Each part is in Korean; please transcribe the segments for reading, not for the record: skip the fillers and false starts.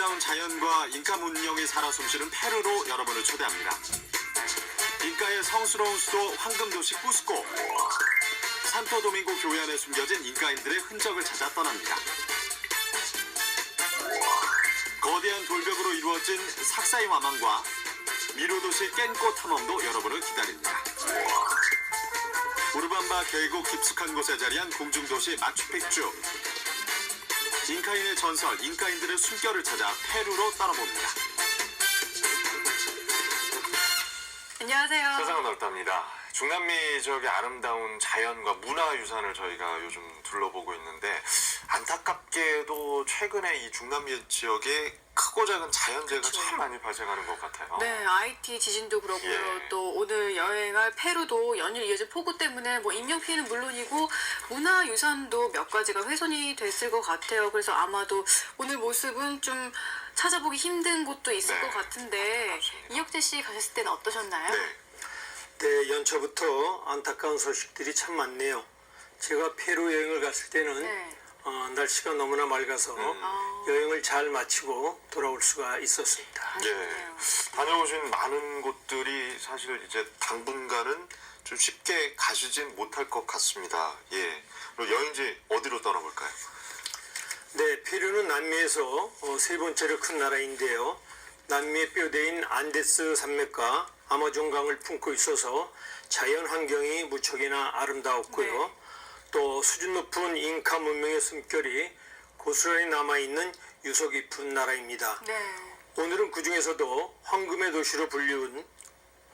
아름다운 자연과 잉카 문명이 살아 숨쉬는 페루로 여러분을 초대합니다. 잉카의 성스러운 수도 황금도시 쿠스코. 산토도밍고 교회 안에 숨겨진 잉카인들의 흔적을 찾아 떠납니다. 거대한 돌벽으로 이루어진 삭사이 와망과 미로도시 깬꼬 탐험도 여러분을 기다립니다. 우르밤바 계곡 깊숙한 곳에 자리한 공중도시 마추픽추. 잉카인의 전설, 잉카인들의 숨결을 찾아 페루로 떠나봅니다. 안녕하세요. 세상은 넓답니다. 중남미 지역의 아름다운 자연과 문화유산을 저희가 요즘 둘러보고 있는데, 안타깝게도 최근에 이 중남미 지역에 크고 작은 자연재해가 참 많이 발생하는 것 같아요. 네, IT 지진도 그렇고요. 예. 또 오늘 여행할 페루도 연일 이어진 폭우 때문에 뭐 인명 피해는 물론이고 문화유산도 몇 가지가 훼손이 됐을 것 같아요. 그래서 아마도 오늘 모습은 좀 찾아보기 힘든 곳도 있을 네, 것 같은데 맞습니다. 이혁재 씨 가셨을 때는 어떠셨나요? 네. 네, 연초부터 안타까운 소식들이 참 많네요. 제가 페루 여행을 갔을 때는 네. 날씨가 너무나 맑아서 여행을 잘 마치고 돌아올 수가 있었습니다. 예. 다녀오신 많은 곳들이 사실 이제 당분간은 좀 쉽게 가시진 못할 것 같습니다. 예. 그럼 여행지 어디로 떠나볼까요? 네, 페루는 남미에서 세 번째로 큰 나라인데요. 남미의 뼈대인 안데스 산맥과 아마존강을 품고 있어서 자연 환경이 무척이나 아름다웠고요. 네. 또 수준 높은 잉카 문명의 숨결이 고스란히 남아있는 유서 깊은 나라입니다. 네. 오늘은 그 중에서도 황금의 도시로 불리운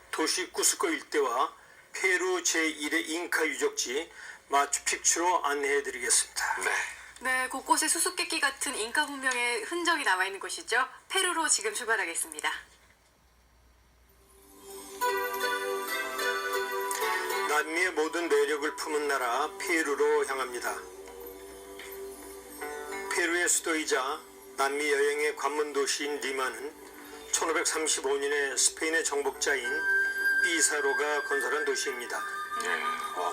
도시 쿠스코 일대와 페루 제1의 잉카 유적지 마추픽추로 안내해드리겠습니다. 네. 네, 곳곳에 수수께끼 같은 잉카 문명의 흔적이 남아있는 곳이죠. 페루로 지금 출발하겠습니다. 남미의 모든 매력을 품은 나라 페루로 향합니다. 페루의 수도이자 남미 여행의 관문 도시인 리마는 1535년에 스페인의 정복자인 피사로가 건설한 도시입니다. 예.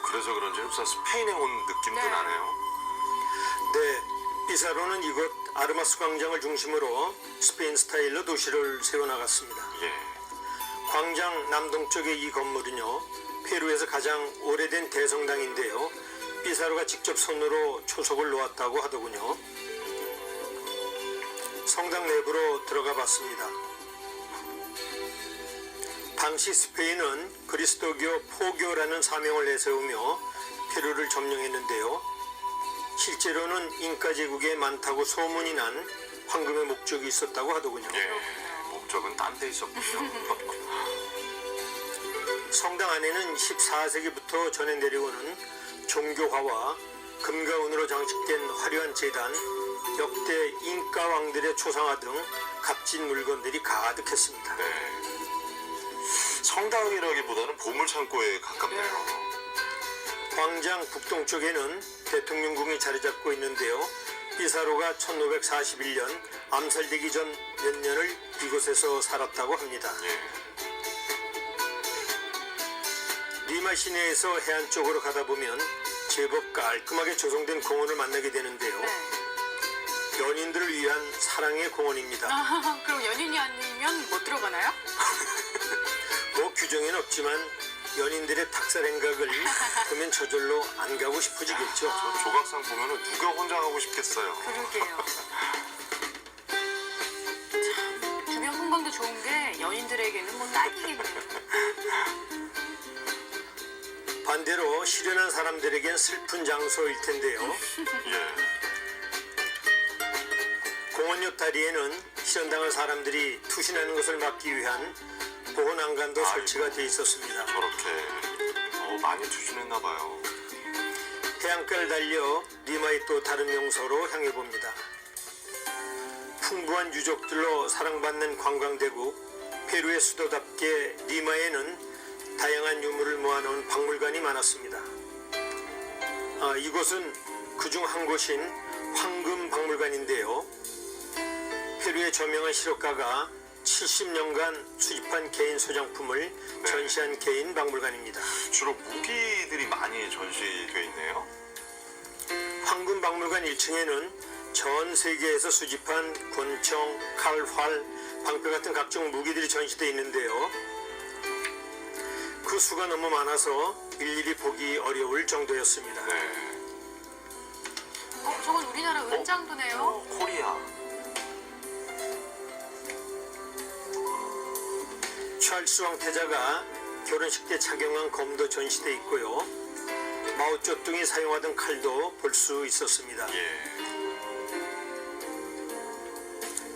그래서 그런지 흡사 스페인에 온 느낌도 네. 나네요. 네, 피사로는 이곳 아르마스 광장을 중심으로 스페인 스타일로 도시를 세워나갔습니다. 예. 광장 남동쪽의 이 건물은요, 페루에서 가장 오래된 대성당인데요. 피사로가 직접 손으로 초석을 놓았다고 하더군요. 성당 내부로 들어가 봤습니다. 당시 스페인은 그리스도교 포교라는 사명을 내세우며 페루를 점령했는데요. 실제로는 잉카 제국에 많다고 소문이 난 황금의 목적이 있었다고 하더군요. 예. 목적은 딴 데 있었군요. 성당 안에는 14세기부터 전해 내려오는 종교화와 금과 은으로 장식된 화려한 제단, 역대 잉카 왕들의 초상화 등 값진 물건들이 가득했습니다. 네. 성당이라기보다는 보물창고에 가깝네요. 광장 북동쪽에는 대통령궁이 자리 잡고 있는데요. 피사로가 1541년 암살되기 전 몇 년을 이곳에서 살았다고 합니다. 예. 리마 시내에서 해안 쪽으로 가다 보면 제법 깔끔하게 조성된 공원을 만나게 되는데요. 네. 연인들을 위한 사랑의 공원입니다. 그럼 연인이 아니면 못 들어가나요? 뭐 규정에는 없지만 연인들의 탁살 행각을 보면 저절로 안 가고 싶어지겠죠. 저 조각상 보면은 누가 혼자 가고 싶겠어요. 그러게요. 참, 주변 풍광도 좋은 게 연인들에게는 뭐 딱이겠네요. 반대로 실연한 사람들에겐 슬픈 장소일 텐데요. 예. 공원 옆 다리에는 실연당한 사람들이 투신하는 것을 막기 위한 보호 난간도 설치가 돼 있었습니다. 저렇게 많이 투신했나 봐요. 해안가를 달려 리마의 또 다른 명소로 향해 봅니다. 풍부한 유적들로 사랑받는 관광대국 페루의 수도답게 리마에는 다양한 유물을 모아놓은 박물관이 많았습니다. 이곳은 그중 한 곳인 황금 박물관인데요. 페루의 저명한 실업가가 70년간 수집한 개인 소장품을 전시한 개인 박물관입니다. 주로 무기들이 많이 전시되어 있네요. 황금 박물관 1층에는 전 세계에서 수집한 권총, 칼, 활, 방패 같은 각종 무기들이 전시되어 있는데요. 그 수가 너무 많아서 일일이 보기 어려울 정도였습니다. 네. 저건 우리나라 은장도네요. 코리아. 찰스 왕태자가 결혼식 때 착용한 검도 전시돼 있고요. 마오쩌둥이 사용하던 칼도 볼 수 있었습니다. 예.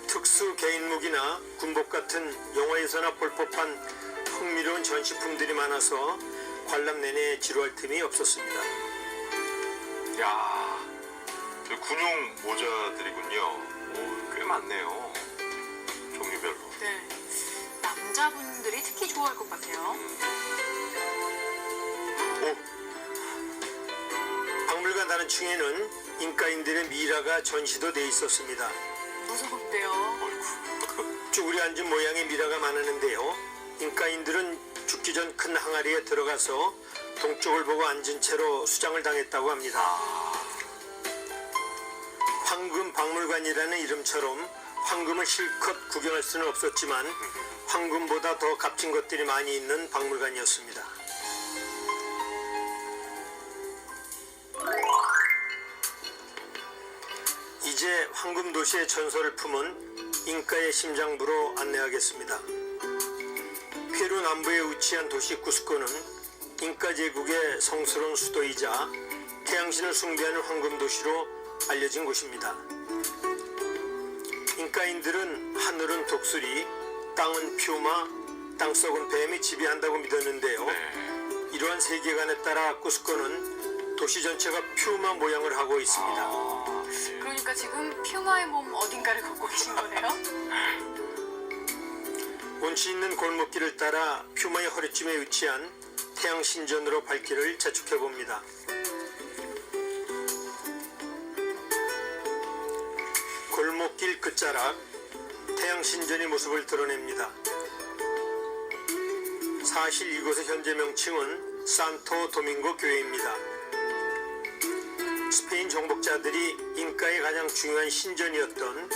특수 개인 무기나 군복 같은 영화에서나 볼 법한 흥미로운 전시품들이 많아서 관람 내내 지루할 틈이 없었습니다. 야, 저 군용 모자들이군요. 오, 꽤 많네요. 종류별로. 네. 남자분들이 특히 좋아할 것 같아요. 오, 박물관 다른 층에는 인카인들의 미라가 전시도 돼 있었습니다. 무서운데요. 어이구. 쭈그리 앉은 모양의 미라가 많았는데요. 인카인들은 죽기 전 큰 항아리에 들어가서 동쪽을 보고 앉은 채로 수장을 당했다고 합니다. 황금 박물관이라는 이름처럼 황금을 실컷 구경할 수는 없었지만 황금보다 더 값진 것들이 많이 있는 박물관이었습니다. 이제 황금 도시의 전설을 품은 잉카의 심장부로 안내하겠습니다. 페루 남부에 위치한 도시 쿠스코는 잉카 제국의 성스러운 수도이자 태양신을 숭배하는 황금 도시로 알려진 곳입니다. 잉카인들은 하늘은 독수리, 땅은 퓨마, 땅속은 뱀이 지배한다고 믿었는데요. 네. 이러한 세계관에 따라 쿠스코는 도시 전체가 퓨마 모양을 하고 있습니다. 아, 예. 그러니까 지금 퓨마의 몸 어딘가를 걷고 계신 거네요. 운치 있는 골목길을 따라 퓨마의 허리쯤에 위치한 태양신전으로 발길을 재촉해 봅니다. 골목길 끝자락 태양신전의 모습을 드러냅니다. 사실 이곳의 현재 명칭은 산토 도밍고 교회입니다. 스페인 정복자들이 잉카의 가장 중요한 신전이었던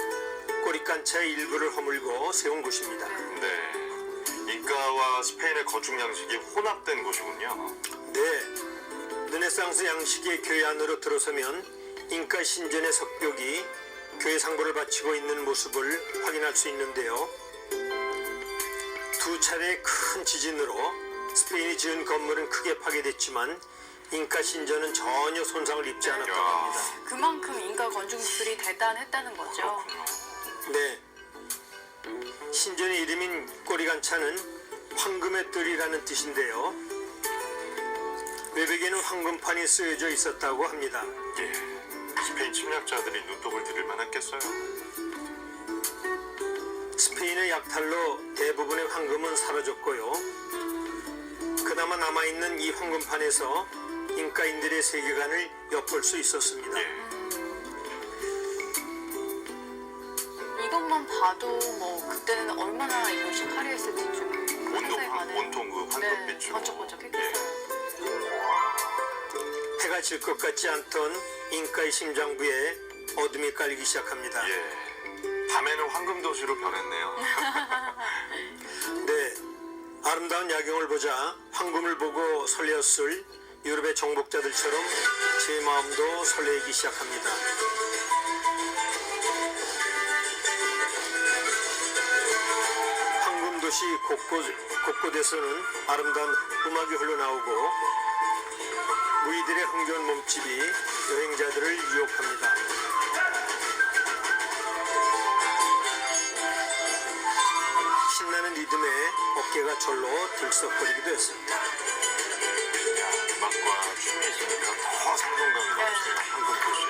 꼬리칸차의 일부를 허물고 세운 곳입니다. 네. 잉카와 스페인의 건축 양식이 혼합된 곳이군요. 네, 르네상스 양식의 교회 안으로 들어서면 잉카 신전의 석벽이 교회 상부를 바치고 있는 모습을 확인할 수 있는데요. 두 차례의 큰 지진으로 스페인이 지은 건물은 크게 파괴됐지만 잉카 신전은 전혀 손상을 입지 않았다고 합니다. 그만큼 인가 건축물들이 대단했다는 거죠. 그렇군요. 네, 신전의 이름인 꼬리간차는 황금의 뜰이라는 뜻인데요. 외벽에는 황금판이 쓰여져 있었다고 합니다. 예. 스페인 침략자들이 눈독을 들일 만했겠어요. 스페인의 약탈로 대부분의 황금은 사라졌고요. 그나마 남아있는 이 황금판에서 잉카인들의 세계관을 엿볼 수 있었습니다. 예. 이것만 봐도 뭐 그때는 얼마나 이것이 화려했을지 좀 상상이 가네요. 온통 그 황금빛으로. 번쩍번쩍했겠어요. 해가 질 것 같지 않던 잉카의 심장부에 어둠이 깔리기 시작합니다. 예. 밤에는 황금 도시로 변했네요. 네, 아름다운 야경을 보자 황금을 보고 설레었을 유럽의 정복자들처럼 제 마음도 설레기 시작합니다. 황금 도시 곳곳에서는 아름다운 음악이 흘러나오고 무희들의 흥겨운 몸집이 여행자들을 유혹합니다. 신나는 리듬에 어깨가 절로 들썩거리기도 했습니다. 야, 음악과 춤이 있으니까 더 생동감이 넘치네요. 황금 도시.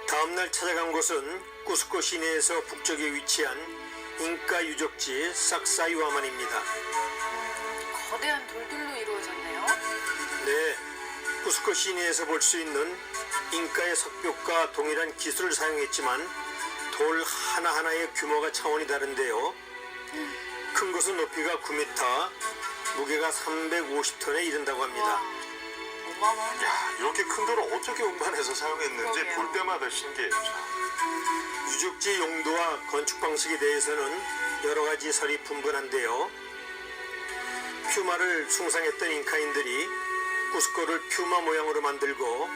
다음날 찾아간 곳은 쿠스코 시내에서 북쪽에 위치한 잉카 유적지 삭사유아만입니다. 거대한 돌들로 이루어졌네요. 네, 쿠스코 시내에서 볼 수 있는 잉카의 석벽과 동일한 기술을 사용했지만 돌 하나하나의 규모가 차원이 다른데요. 큰 것은 높이가 9m, 무게가 350톤에 이른다고 합니다. 와, 어마어마하네요. 야, 이렇게 큰 돌을 어떻게 운반해서 사용했는지 그러게요. 볼 때마다 신기해요. 참. 유적지 용도와 건축 방식에 대해서는 여러 가지 설이 분분한데요. 퓨마를 숭상했던 잉카인들이 쿠스코를 퓨마 모양으로 만들고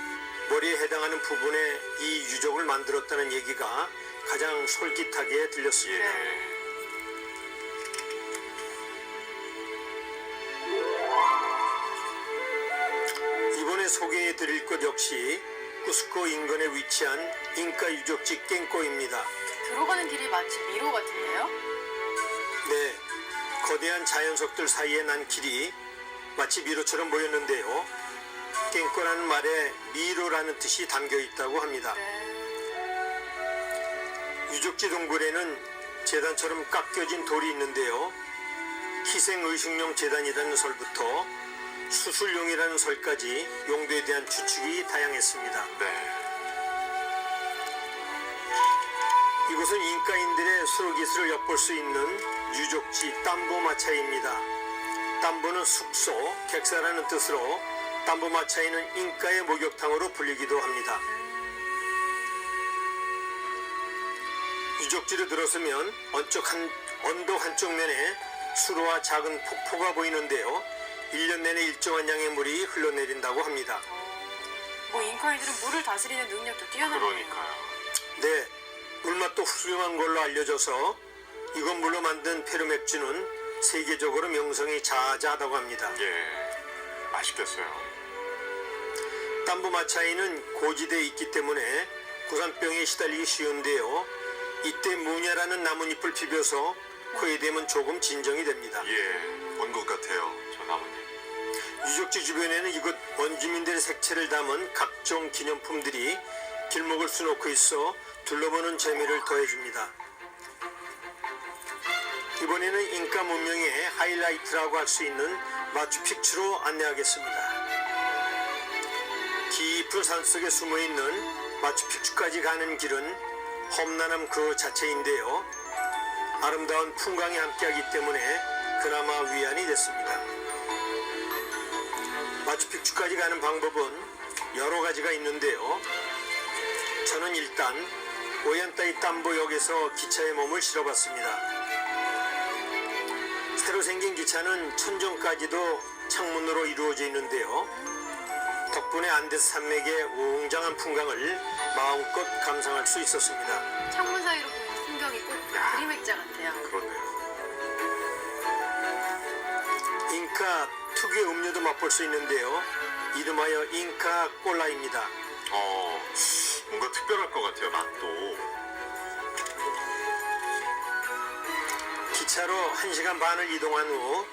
머리에 해당하는 부분에 이 유적을 만들었다는 얘기가 가장 솔깃하게 들렸습니다. 네. 이번에 소개해드릴 것 역시 쿠스코 인근에 위치한 잉카 유적지 깽꼬입니다. 들어가는 길이 마치 미로 같은데요? 네, 거대한 자연석들 사이에 난 길이 마치 미로처럼 보였는데요. 깽꼬라는 말에 미로라는 뜻이 담겨 있다고 합니다. 유적지 동굴에는 재단처럼 깎여진 돌이 있는데요. 희생의식용 재단이라는 설부터 수술용이라는 설까지 용도에 대한 추측이 다양했습니다. 네. 이곳은 잉카인들의 수로기술을 엿볼 수 있는 유적지 땀보마차이입니다. 땀보는 숙소, 객사라는 뜻으로 땀보마차이는 잉카의 목욕탕으로 불리기도 합니다. 유적지로 들어서면 언덕 한쪽 면에 수로와 작은 폭포가 보이는데요. 1년 내내 일정한 양의 물이 흘러내린다고 합니다. 뭐 잉카인들은 물을 다스리는 능력도 뛰어나네요. 그러니까요. 네, 물맛도 훌륭한 걸로 알려져서 이건 물로 만든 페루 맥주는 세계적으로 명성이 자자하다고 합니다. 예. 맛있겠어요. 땀부마차이는 고지대에 있기 때문에 구산병에 시달리기 쉬운데요. 이때 무냐라는 나뭇잎을 비벼서 코에 대면 조금 진정이 됩니다. 예. 본 것 같아요. 저 나뭇잎. 유적지 주변에는 이곳 원주민들의 색채를 담은 각종 기념품들이 길목을 수놓고 있어 둘러보는 재미를 더해줍니다. 이번에는 잉카 문명의 하이라이트라고 할 수 있는 마추픽추로 안내하겠습니다. 깊은 산속에 숨어있는 마추픽추까지 가는 길은 험난함 그 자체인데요. 아름다운 풍광이 함께하기 때문에 그나마 위안이 됐습니다. 마추픽추까지 가는 방법은 여러 가지가 있는데요. 저는 일단 오얀따이 땀보역에서 기차에 몸을 실어봤습니다. 새로 생긴 기차는 천정까지도 창문으로 이루어져 있는데요. 덕분에 안데스 산맥의 웅장한 풍광을 마음껏 감상할 수 있었습니다. 창문 사이로 보이는 풍경이 꼭 그림 액자 같아요. 그렇네요. 잉카 특유의 음료도 맛볼 수 있는데요. 이름하여 잉카 콜라입니다. 뭔가 특별할 것 같아요. 맛도. 기차로 1시간 반을 이동한 후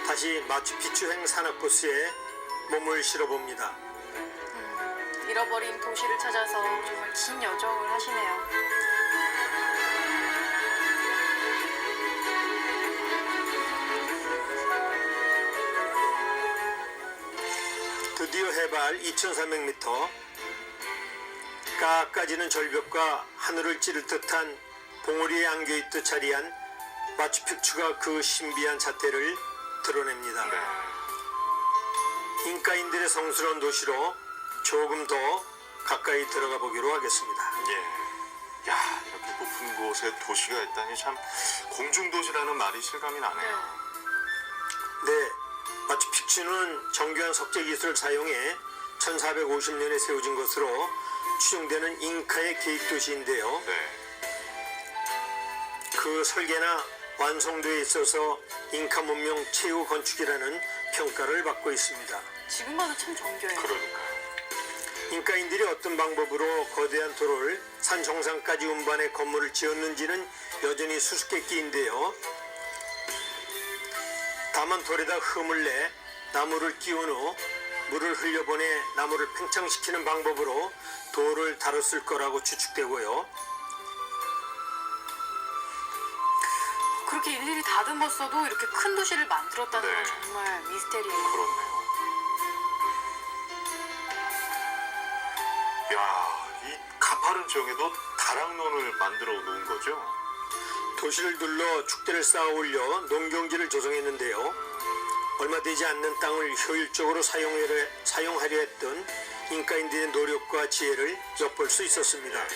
다시 마추픽추행 산악코스에 몸을 실어봅니다. 잃어버린 도시를 찾아서 정말 긴 여정을 하시네요. 드디어 해발 2300m, 깎아지는 절벽과 하늘을 찌를 듯한 봉우리에 안겨있듯 자리한 마추픽추가 그 신비한 자태를 드러냅니다. 잉카인들의 성스러운 도시로 조금 더 가까이 들어가 보기로 하겠습니다. 예. 야, 이렇게 높은 곳에 도시가 있다니 참 공중도시라는 말이 실감이 나네요. 네, 마추픽추는 정교한 석재 기술을 사용해 1450년에 세워진 것으로 추정되는 잉카의 계획도시인데요. 네. 그 설계나 완성도에 있어서 잉카 문명 최후 건축이라는 평가를 받고 있습니다. 지금 봐도 참 정겨워요. 그러니까요. 잉카인들이 어떤 방법으로 거대한 돌을 산 정상까지 운반해 건물을 지었는지는 여전히 수수께끼인데요. 다만 돌에다 흠을 내 나무를 끼운 후 물을 흘려보내 나무를 팽창시키는 방법으로 돌을 다뤘을 거라고 추측되고요. 그렇게 일일이 다듬었어도 이렇게 큰 도시를 만들었다는 건 네. 정말 미스테리예요. 그렇네요. 야, 이 가파른 지역에도 다락론을 만들어 놓은 거죠? 도시를 둘러 축대를 쌓아 올려 농경지를 조성했는데요. 얼마 되지 않는 땅을 효율적으로 사용하려 했던 인카인들의 노력과 지혜를 엿볼 수 있었습니다.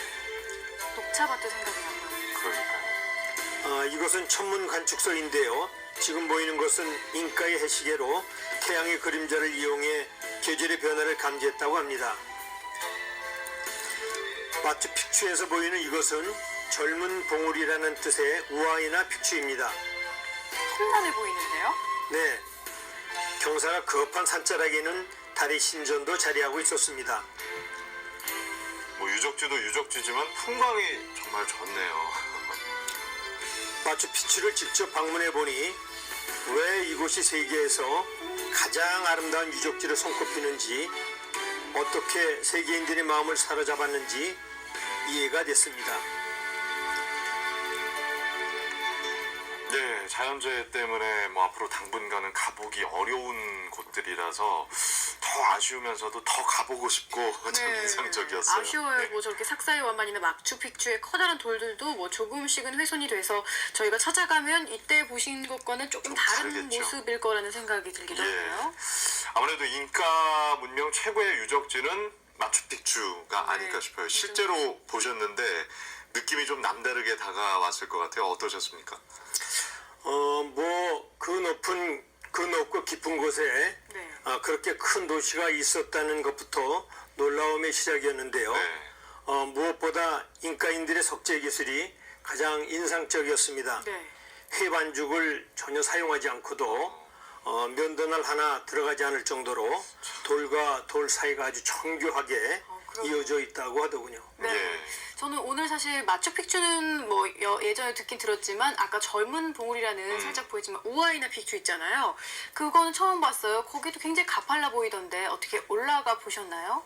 녹차밭도 생각이 나요. 그러니까요. 이것은 천문 관측소인데요. 지금 보이는 것은 인카의 해시계로 태양의 그림자를 이용해 계절의 변화를 감지했다고 합니다. 마추픽추에서 보이는 이것은 젊은 봉우리라는 뜻의 우아이나 픽추입니다. 험난해 보이는데요? 네, 경사가 급한 산자락에는 달의 신전도 자리하고 있었습니다. 뭐 유적지도 유적지지만 풍광이 정말 좋네요. 마추픽추를 직접 방문해 보니 왜 이곳이 세계에서 가장 아름다운 유적지로 손꼽히는지, 어떻게 세계인들의 마음을 사로잡았는지 이해가 됐습니다. 네, 자연재해 때문에 뭐 앞으로 당분간은 가보기 어려운 곳들이라서 더 아쉬우면서도 더 가보고 싶고 참 인상적이었어요. 아쉬워요. 네. 뭐 저렇게 삭사이완만이나 마추픽추의 커다란 돌들도 뭐 조금씩은 훼손이 돼서 저희가 찾아가면 이때 보신 것과는 조금 다른 다르겠죠. 모습일 거라는 생각이 들기도 하네요. 아무래도 잉카 문명 최고의 유적지는 마추픽추가 아닐까 싶어요. 실제로 보셨는데 느낌이 좀 남다르게 다가왔을 것 같아요. 어떠셨습니까? 그 높고 깊은 곳에 네. 그렇게 큰 도시가 있었다는 것부터 놀라움의 시작이었는데요. 네. 무엇보다 인카인들의 석재 기술이 가장 인상적이었습니다. 네. 회 반죽을 전혀 사용하지 않고도 면도날 하나 들어가지 않을 정도로 돌과 돌 사이가 아주 정교하게 그럼- 이어져 있다고 하더군요. 네. 예. 저는 오늘 사실 마추픽추는 뭐 예전에 듣긴 들었지만 아까 젊은 봉우리라는 살짝 보이지만 우아이나 픽추 있잖아요. 그거는 처음 봤어요. 거기도 굉장히 가팔라 보이던데 어떻게 올라가 보셨나요?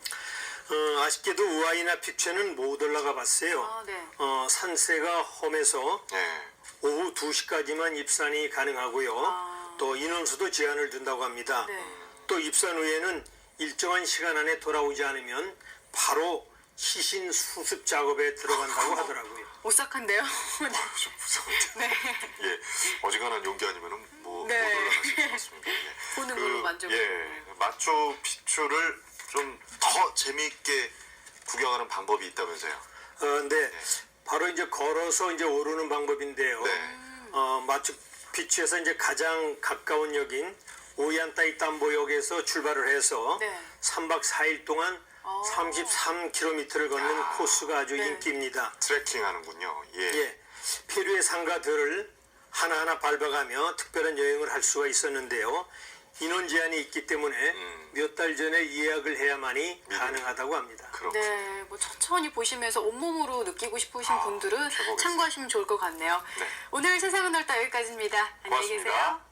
아쉽게도 우아이나 픽추는 못 올라가 봤어요. 아, 네. 산세가 험해서 네. 오후 2시까지만 입산이 가능하고요. 또 인원수도 제한을 둔다고 합니다. 네. 또 입산 후에는 일정한 시간 안에 돌아오지 않으면 바로 시신 수습 작업에 들어간다고 하더라고요. 오싹한데요? 좀 무서운데. 네. 예. 어지간한 용기 아니면은 못 네. 올라가실 것 같습니다. 예. 보는 걸로 만족을. 예. 마추픽추를 좀 더 재미있게 구경하는 방법이 있다면서요. 네. 바로 이제 걸어서 이제 오르는 방법인데요. 네. 마추픽추에서 이제 가장 가까운 역인 오얀따이땀보역에서 출발을 해서 네. 3박 4일 동안 33km를 걷는 코스가 아주 네. 인기입니다. 트레킹 하는군요. 예. 예, 페루의 산가들을 하나하나 밟아가며 특별한 여행을 할 수가 있었는데요. 인원 제한이 있기 때문에 몇 달 전에 예약을 해야만이 가능하다고 합니다. 그렇군요. 네, 뭐 천천히 보시면서 온몸으로 느끼고 싶으신 분들은 해보겠습니다. 참고하시면 좋을 것 같네요. 네. 오늘 세상은 넓다 여기까지입니다. 안녕히 고맙습니다. 계세요.